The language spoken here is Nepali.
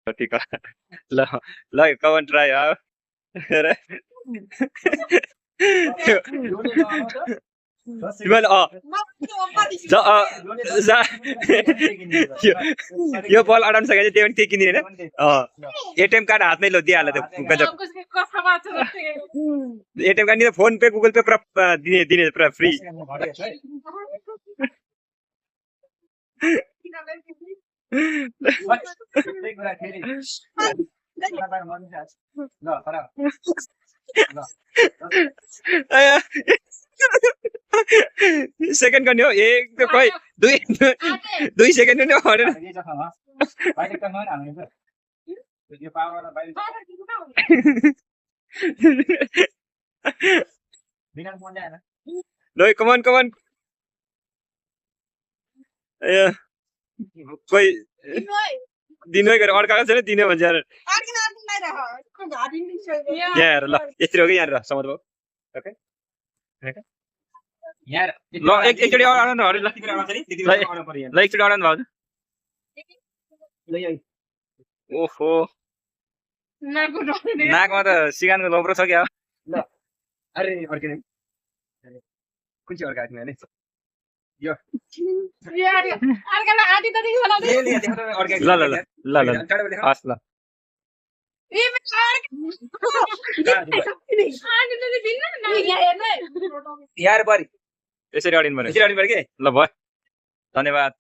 ठिक ल ल कमन ट्राई आओ तिमीले यो बल अडाउन सके त्यो पनि त्यही किनिदिने एटिएम कार्ड हातमै लो दिइहाल्यो त्यो गजब एटिएम कार्ड नि फोन पे गुगल पे पुरा दिने पुरा फ्री सेकेन्ड गर्ने हो एक खै दुई सेकेन्ड पनि हटेन ल कमान कमान कोही दिनु गरेर अड्काएको छैन दिने भन्छ यार यहाँ ल यति हो कि यहाँ समझ भयो ओके ल एकचोटि अडाउनु ल एकचोटि अडाउनु भयो ओहो नाकमा त सिगानको लोब्रो छ क्या ल अरे अड्किने कुन चाहिँ अड्काएको थिएँ यो ल ल ल ल ल हस् ल यार बरी यसरी अडिनु पर्यो यसरी अडिनु पर्यो के ल भयो धन्यवाद